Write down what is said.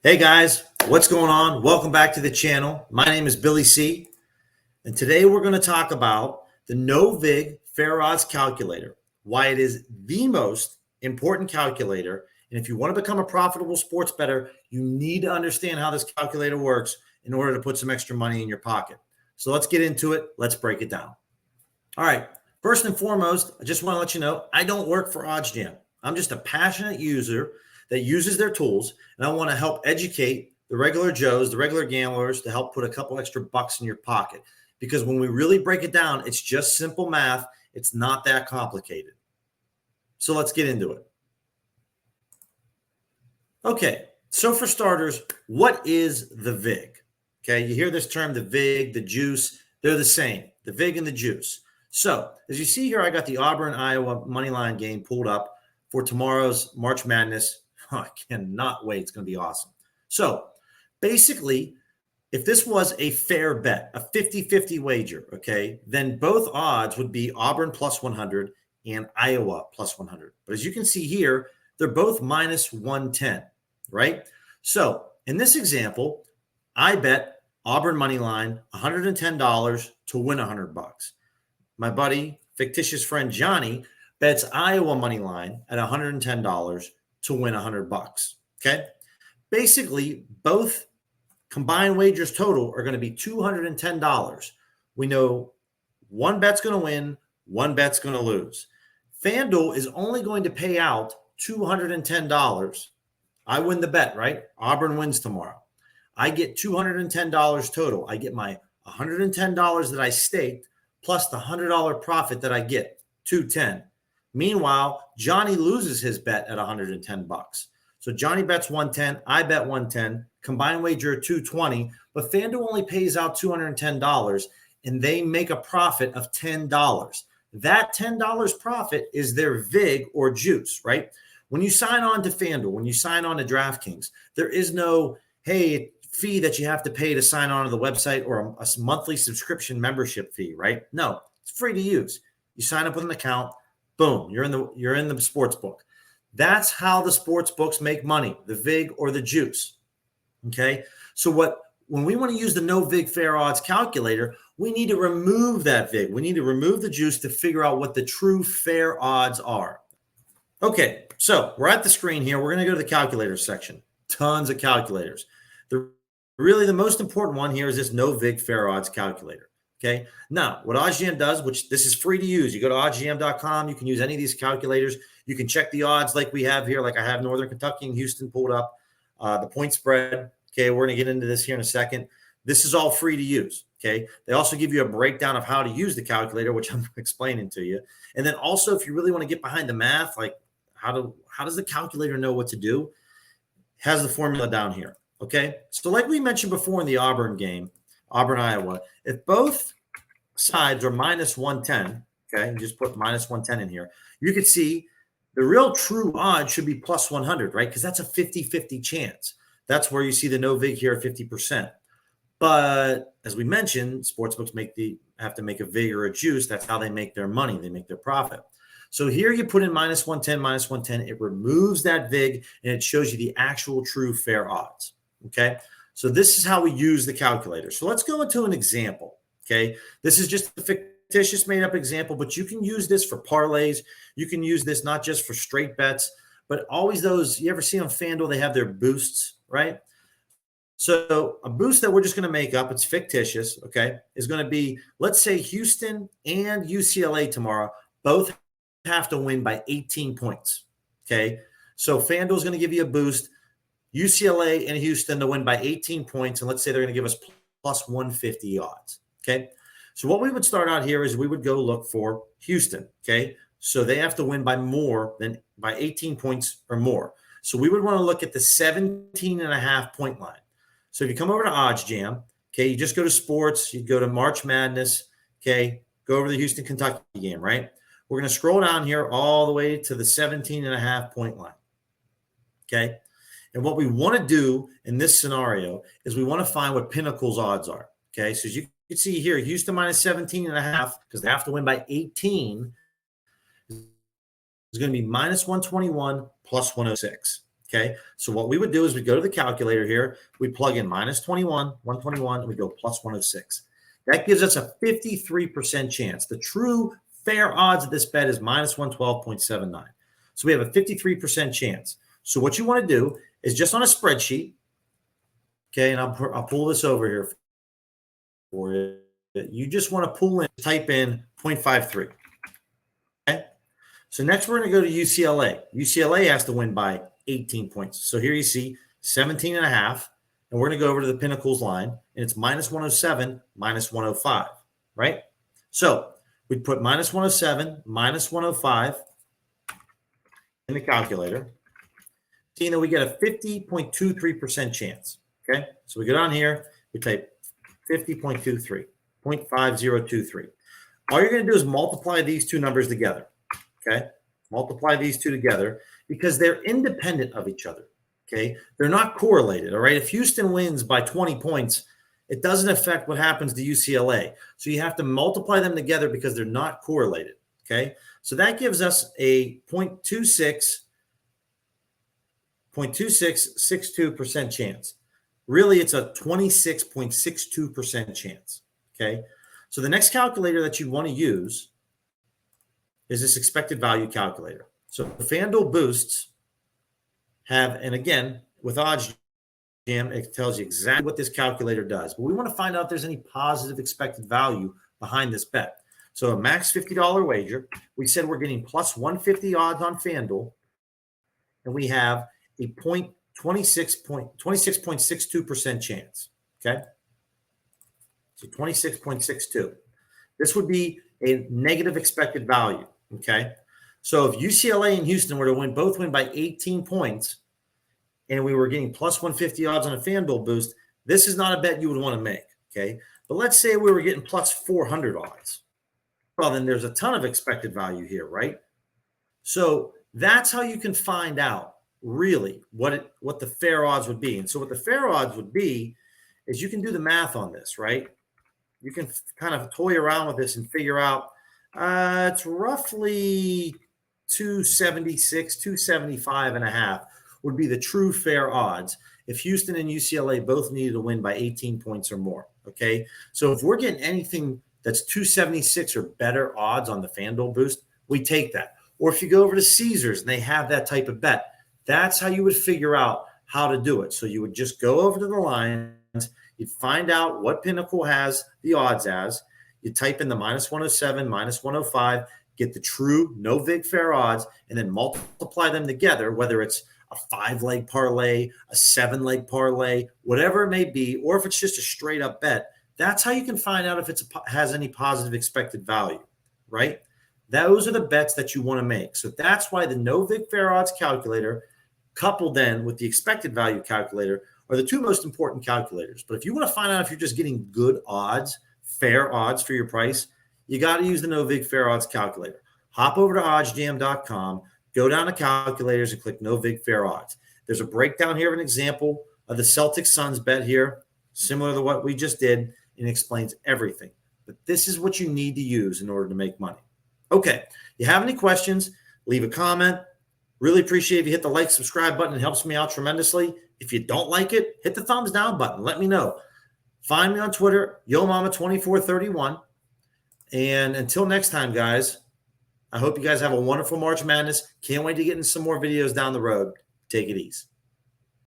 Hey guys, what's going on? Welcome back to the channel. My name is Billy C. And today we're going to talk about the No-Vig Fair Odds Calculator, why it is the most important calculator. And if you want to become a profitable sports bettor, you need to understand how this calculator works in order to put some extra money in your pocket. So let's get into it. Let's break it down. All right. First and foremost, I just want to let you know, I don't work for OddsJam. I'm just a passionate user that uses their tools, and I want to help educate the regular Joes, the regular gamblers, to help put a couple extra bucks in your pocket. Because when we really break it down, it's just simple math. It's not that complicated. So let's get into it. Okay, so for starters, what is the VIG? Okay, you hear this term, the VIG, the juice, they're the same, the VIG and the juice. So as you see here, I got the Auburn, Iowa money line game pulled up for tomorrow's March Madness. I cannot wait. It's going to be awesome. So basically, if this was a fair bet, a 50-50 wager, okay, then both odds would be Auburn plus 100 and Iowa plus 100. But as you can see here, they're both minus 110, right? So in this example, I bet Auburn money line $110 to win $100. My buddy, fictitious friend Johnny, bets Iowa money line at $110 to win $100. Okay. Basically, both combined wagers total are going to be $210. We know one bet's going to win, one bet's going to lose. FanDuel is only going to pay out $210. I win the bet, right? Auburn wins tomorrow. I get $210 total. I get my $110 that I staked plus the $100 profit that I get, $210. Meanwhile, Johnny loses his bet at $110. So Johnny bets 110, I bet 110, combined wager $220, but FanDuel only pays out $210 and they make a profit of $10. That $10 profit is their VIG or juice, right? When you sign on to FanDuel, when you sign on to DraftKings, there is no, hey, fee that you have to pay to sign on to the website or a monthly subscription membership fee, right? No, it's free to use. You sign up with an account, boom, you're in the sports book. That's how the sports books make money, the VIG or the juice. Okay. So when we want to use the No-Vig Fair Odds calculator, we need to remove that VIG. We need to remove the juice to figure out what the true fair odds are. Okay. So we're at the screen here. We're going to go to the calculator section. Tons of calculators. Really, the most important one here is this No-Vig Fair Odds calculator. Okay. Now, what OddsJam does, which this is free to use, you go to oddsjam.com. You can use any of these calculators. You can check the odds like we have here, like I have Northern Kentucky and Houston pulled up, the point spread. Okay. We're going to get into this here in a second. This is all free to use. Okay. They also give you a breakdown of how to use the calculator, which I'm explaining to you. And then also, if you really want to get behind the math, like how does the calculator know what to do? It has the formula down here. Okay. So like we mentioned before in the Auburn game, Auburn, Iowa, if both sides are minus 110, okay, you just put minus 110 in here, you can see the real true odds should be plus 100, right? Because that's a 50-50 chance. That's where you see the No-Vig here at 50%. But as we mentioned, sportsbooks have to make a VIG or a juice. That's how they make their money. They make their profit. So here you put in minus 110. It removes that VIG, and it shows you the actual true fair odds. Okay, so this is how we use the calculator. So let's go into an example. Okay, this is just a fictitious made-up example, but you can use this for parlays. You can use this not just for straight bets, but always those, you ever see on FanDuel, they have their boosts, right? So a boost that we're just going to make up, it's fictitious, okay, is going to be, let's say Houston and UCLA tomorrow both have to win by 18 points, okay? So FanDuel is going to give you a boost. UCLA and Houston to win by 18 points, and let's say they're going to give us plus 150 odds, okay? So what we would start out here is we would go look for Houston, okay? So they have to win by 18 points or more. So we would want to look at the 17.5 point line. So if you come over to OddsJam, okay, you just go to sports, you go to March Madness, okay, go over the Houston, Kentucky game, right? We're going to scroll down here all the way to the 17.5 point line, okay? And what we want to do in this scenario is we want to find what Pinnacle's odds are. Okay. So as you can see here, Houston minus 17.5, because they have to win by 18, is going to be minus 121 plus 106. Okay, so what we would do is we go to the calculator here, we plug in minus 21, 121, and we go plus 106. That gives us a 53% chance. The true fair odds of this bet is minus 112.79. So we have a 53% chance. So what you want to do is just on a spreadsheet, okay, and I'll pull this over here for you. You just want to type in 0.53. Okay. So next we're going to go to UCLA. UCLA has to win by 18 points. So here you see 17 and a half. And we're going to go over to the Pinnacles line. And it's minus 107, minus 105. Right? So we put minus 107, minus 105 in the calculator. Seeing that we get a 50.23% chance. Okay. So we go down here. We type 50.23. 0.5023. All you're going to do is multiply these two numbers together. Okay. Multiply these two together because they're independent of each other. Okay. They're not correlated. All right. If Houston wins by 20 points, it doesn't affect what happens to UCLA. So you have to multiply them together because they're not correlated. Okay. So that gives us a 0.2662% chance. Really, it's a 26.62% chance. Okay. So the next calculator that you want to use is this expected value calculator. So FanDuel Boosts have, and again, with Odds Jam, it tells you exactly what this calculator does. But we want to find out if there's any positive expected value behind this bet. So a max $50 wager, we said we're getting plus 150 odds on FanDuel, and we have a 26.62% chance. Okay. So 26.62. This would be a negative expected value. Okay. So if UCLA and Houston were to both win by 18 points, and we were getting plus 150 odds on a FanDuel boost, this is not a bet you would want to make. Okay. But let's say we were getting plus 400 odds. Well, then there's a ton of expected value here, right? So that's how you can find out really what the fair odds would be. And so what the fair odds would be is you can do the math on this, right? You can kind of toy around with this and figure out it's roughly 276, 275 and a half would be the true fair odds if Houston and UCLA both needed to win by 18 points or more. Okay. So if we're getting anything that's 276 or better odds on the FanDuel boost, we take that. Or if you go over to Caesars and they have that type of bet, that's how you would figure out how to do it. So you would just go over to the lines, you'd find out what Pinnacle has the odds as, you type in the minus 107, minus 105, get the true no-vig fair odds, and then multiply them together, whether it's a 5-leg parlay, a 7-leg parlay, whatever it may be, or if it's just a straight up bet. That's how you can find out if it has any positive expected value, right? Those are the bets that you want to make. So that's why the no-vig fair odds calculator, coupled then with the expected value calculator, are the two most important calculators. But if you want to find out if you're just getting good odds, fair odds for your price, you got to use the no-vig fair odds calculator. Hop over to oddsjam.com, go down to calculators and click no-vig fair odds. There's a breakdown here of an example of the Celtics Suns bet here, similar to what we just did, and explains everything. But this is what you need to use in order to make money. Okay, you have any questions, leave a comment. Really appreciate if you hit the like, subscribe button. It helps me out tremendously. If you don't like it, hit the thumbs down button. Let me know. Find me on Twitter, YoMama2431. And until next time, guys, I hope you guys have a wonderful March Madness. Can't wait to get in some more videos down the road. Take it easy.